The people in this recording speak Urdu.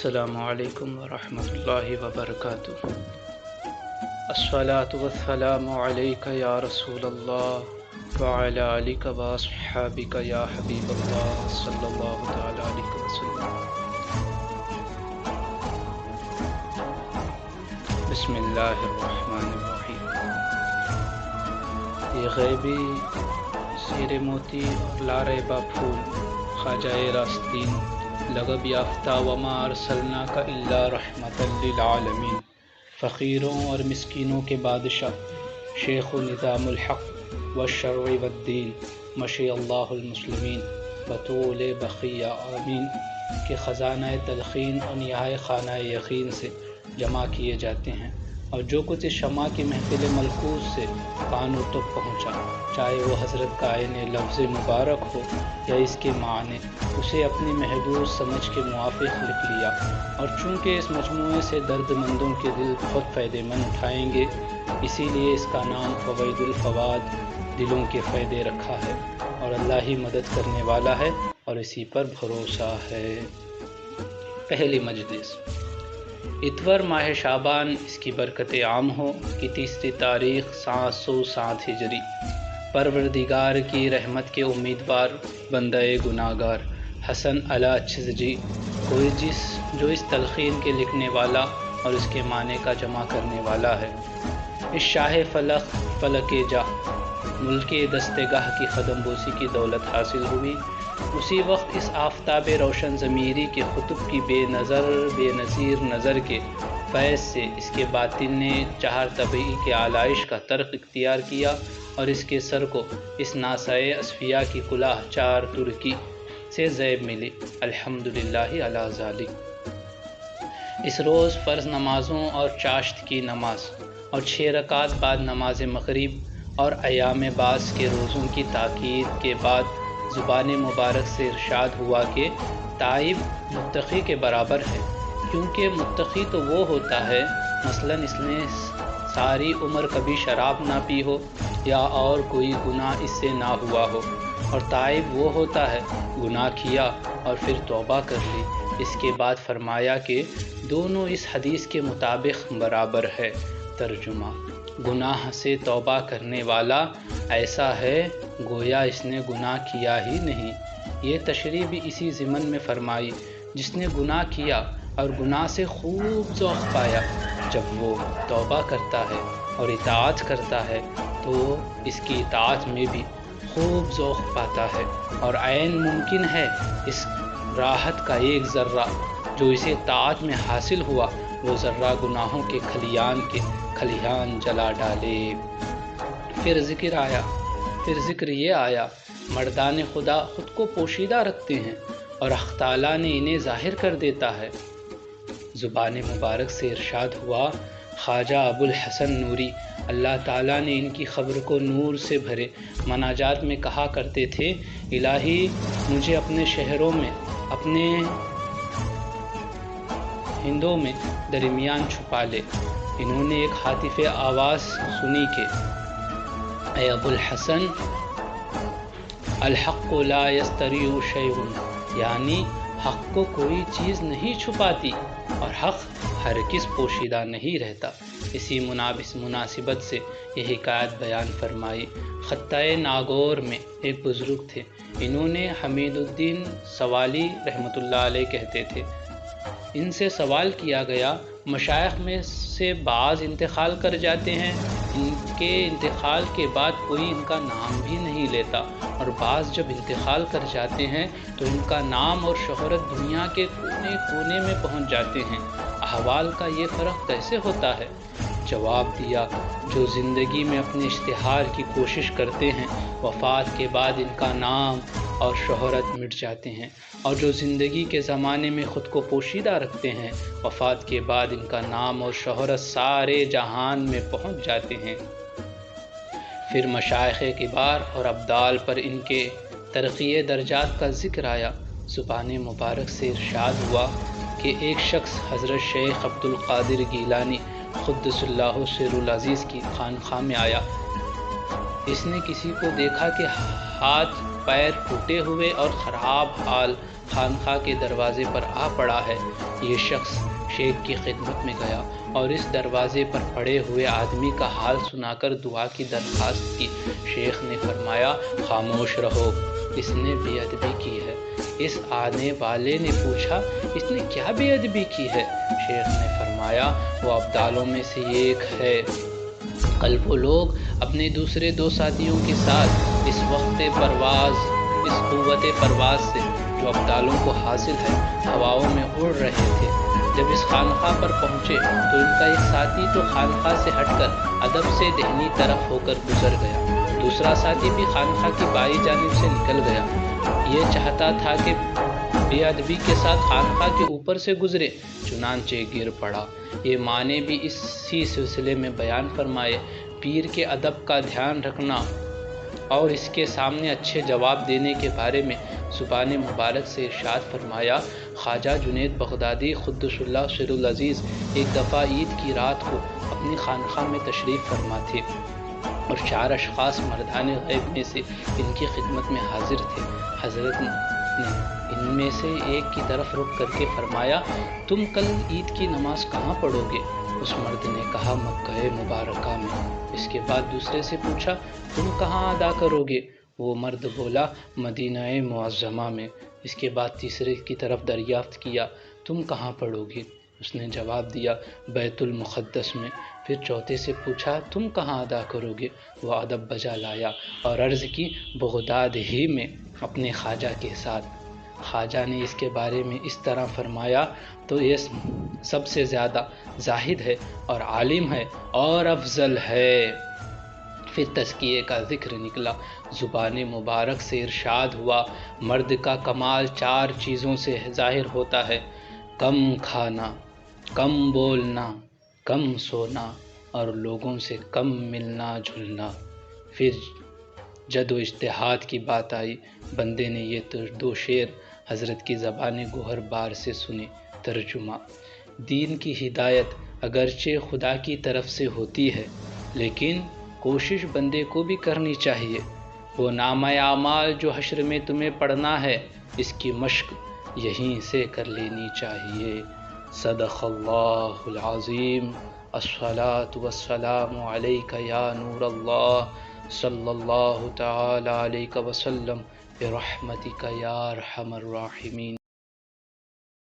السلام علیکم ورحمۃ اللہ وبرکاتہ۔ الصلاۃ والسلام علیک یا رسول اللہ وعلی آلک واصحابک یا حبیب اللہ صلی اللہ تعالی علیہ وسلم۔ بسم اللہ الرحمن الرحیم۔ یہ غیبی زیر موتی اور لاریبہ پھول خواجہ راستین لقب یافتہ وما ارسلناک الا رحمۃ للعالمین، فقیروں اور مسکینوں کے بادشاہ، شیخ و نظام الحق والشرع والدین، مشی اللہ المسلمین بطول بقیہ آمین کے خزانہ تلقین اور نہائے خانہ یقین سے جمع کیے جاتے ہیں، اور جو کچھ اس شمع کی محفل ملکوز سے کانوں تک پہنچا، چاہے وہ حضرت کا عین لفظ مبارک ہو یا اس کے معنی، اسے اپنی محدود سمجھ کے موافق لکھ لیا، اور چونکہ اس مجموعے سے درد مندوں کے دل بہت فائدے مند اٹھائیں گے، اسی لیے اس کا نام فوائد الفواد دلوں کے فائدے رکھا ہے، اور اللہ ہی مدد کرنے والا ہے اور اسی پر بھروسہ ہے۔ پہلی مجلس اتوار ماہ شعبان، اس کی برکت عام ہو، کی 30 تاریخ 707 ہجری، پروردگار کی رحمت کے امیدوار بندہ گناہگار حسن علی چزجی جو اس تلقین کے لکھنے والا اور اس کے معنی کا جمع کرنے والا ہے، اس شاہ فلک جاہ ملک دستگاہ کی قدم بوسی کی دولت حاصل ہوئی، اسی وقت اس آفتاب روشن ضمیری کے خطب کی بے نظیر نظر کے فیض سے اس کے باطن نے 4 طبعی کے آلائش کا طرق اختیار کیا، اور اس کے سر کو اس ناسائے اصفیاء کی کلاه 4 ترکی سے زیب ملی، الحمدللہ علی ذالک۔ اس روز فرض نمازوں اور چاشت کی نماز اور 6 رکعت بعد نماز مغرب اور ایام بعض کے روزوں کی تاکید کے بعد زبان مبارک سے ارشاد ہوا کہ تائب متقی کے برابر ہے، کیونکہ متقی تو وہ ہوتا ہے مثلاً اس نے ساری عمر کبھی شراب نہ پی ہو یا اور کوئی گناہ اس سے نہ ہوا ہو، اور تائب وہ ہوتا ہے گناہ کیا اور پھر توبہ کر لی۔ اس کے بعد فرمایا کہ دونوں اس حدیث کے مطابق برابر ہے۔ ترجمہ: گناہ سے توبہ کرنے والا ایسا ہے گویا اس نے گناہ کیا ہی نہیں۔ یہ تشریح بھی اسی ضمن میں فرمائی، جس نے گناہ کیا اور گناہ سے خوب ذوق پایا، جب وہ توبہ کرتا ہے اور اطاعت کرتا ہے تو اس کی اطاعت میں بھی خوب ذوق پاتا ہے، اور عین ممکن ہے اس راحت کا ایک ذرہ جو اسے طاعت میں حاصل ہوا، وہ ذرہ گناہوں کے کھلیان جلا ڈالے۔ پھر ذکر یہ آیا، مردان خدا خود کو پوشیدہ رکھتے ہیں اور حق تعالیٰ نے انہیں ظاہر کر دیتا ہے۔ زبان مبارک سے ارشاد ہوا، خواجہ ابو الحسن نوری اللہ تعالیٰ نے ان کی خبر کو نور سے بھرے مناجات میں کہا کرتے تھے، الہی مجھے اپنے شہروں میں، اپنے ہندوں میں درمیان چھپا لے۔ انہوں نے ایک ہاتف آواز سنی کہ اے ابو الحسن، الحق لا یستریح شیء، یعنی حق کو کوئی چیز نہیں چھپاتی اور حق ہرگز پوشیدہ نہیں رہتا۔ اسی مناسبت سے یہ حکایت بیان فرمائی۔ خطۂ ناگور میں ایک بزرگ تھے، انہوں نے حمید الدین سوالی رحمۃ اللہ علیہ کہتے تھے، ان سے سوال کیا گیا، مشائخ میں سے بعض انتقال کر جاتے ہیں، ان کے انتقال کے بعد کوئی ان کا نام بھی نہیں لیتا، اور بعض جب انتقال کر جاتے ہیں تو ان کا نام اور شہرت دنیا کے کونے کونے میں پہنچ جاتے ہیں، احوال کا یہ فرق کیسے ہوتا ہے؟ جواب دیا، جو زندگی میں اپنے اشتہار کی کوشش کرتے ہیں وفات کے بعد ان کا نام اور شہرت مٹ جاتے ہیں، اور جو زندگی کے زمانے میں خود کو پوشیدہ رکھتے ہیں وفات کے بعد ان کا نام اور شہرت سارے جہان میں پہنچ جاتے ہیں۔ پھر مشائخ کبار اور ابدال پر ان کے ترقی درجات کا ذکر آیا۔ زبان مبارک سے ارشاد ہوا کہ ایک شخص حضرت شیخ عبد القادر گیلانی قدس اللہ سر العزیز کی خانقاہ میں آیا۔ اس نے کسی کو دیکھا کہ ہاتھ پیر ٹوٹے ہوئے اور خراب حال خانقاہ کے دروازے پر آ پڑا ہے۔ یہ شخص شیخ کی خدمت میں گیا اور اس دروازے پر پڑے ہوئے آدمی کا حال سنا کر دعا کی درخواست کی۔ شیخ نے فرمایا خاموش رہو، اس نے بے ادبی کی ہے۔ اس آنے والے نے پوچھا اس نے کیا بے ادبی کی ہے؟ شیخ نے فرمایا وہ ابدالوں میں سے ایک ہے۔ کل وہ لوگ اپنے دوسرے دو ساتھیوں کے ساتھ اس قوت پرواز سے جو ابدالوں کو حاصل ہے ہواؤں میں اڑ رہے تھے۔ جب اس خانقاہ پر پہنچے تو ان کا ایک ساتھی تو خانقاہ سے ہٹ کر ادب سے دہنی طرف ہو کر گزر گیا، دوسرا ساتھی بھی خانقاہ کی بائیں جانب سے نکل گیا۔ یہ چاہتا تھا کہ بے ادبی کے ساتھ خانقاہ کے اوپر سے گزرے، چنانچہ گر پڑا۔ یہ معنی بھی اسی سلسلے میں بیان فرمائے۔ پیر کے ادب کا دھیان رکھنا اور اس کے سامنے اچھے جواب دینے کے بارے میں زبان مبارک سے ارشاد فرمایا۔ خواجہ جنید بغدادی قدس اللہ سر العزیز ایک دفعہ عید کی رات کو اپنی خانقاہ میں تشریف فرما تھے اور 4 اشخاص مردان غیب میں سے ان کی خدمت میں حاضر تھے۔ حضرت نے ان میں سے ایک کی طرف رخ کر کے فرمایا تم کل عید کی نماز کہاں پڑھو گے؟ اس مرد نے کہا مکہ مبارکہ میں۔ اس کے بعد دوسرے سے پوچھا تم کہاں ادا کرو گے؟ وہ مرد بولا مدینہ معظمہ میں۔ اس کے بعد تیسرے کی طرف دریافت کیا تم کہاں پڑھو گے؟ اس نے جواب دیا بیت المقدس میں۔ پھر چوتھے سے پوچھا تم کہاں ادا کرو گے؟ وہ ادب بجا لایا اور عرض کی بغداد ہی میں اپنے خواجہ کے ساتھ۔ خواجہ نے اس کے بارے میں اس طرح فرمایا تو یہ سب سے زیادہ زاہد ہے اور عالم ہے اور افضل ہے۔ پھر تزکیے کا ذکر نکلا۔ زبان مبارک سے ارشاد ہوا مرد کا کمال 4 چیزوں سے ظاہر ہوتا ہے: کم کھانا، کم بولنا، کم سونا اور لوگوں سے کم ملنا جلنا۔ پھر جد و اجتہاد کی بات آئی۔ بندے نے یہ 2 شعر حضرت کی زبان گوہر بار سے سنے۔ ترجمہ: دین کی ہدایت اگرچہ خدا کی طرف سے ہوتی ہے لیکن کوشش بندے کو بھی کرنی چاہیے۔ وہ نامہ اعمال جو حشر میں تمہیں پڑھنا ہے اس کی مشق یہیں سے کر لینی چاہیے۔ صدق اللہ العظیم۔ الصلاۃ والسلام علیک یا نور اللہ صلی اللہ تعالی علیہ وسلم برحمتک یا ارحم الراحمین۔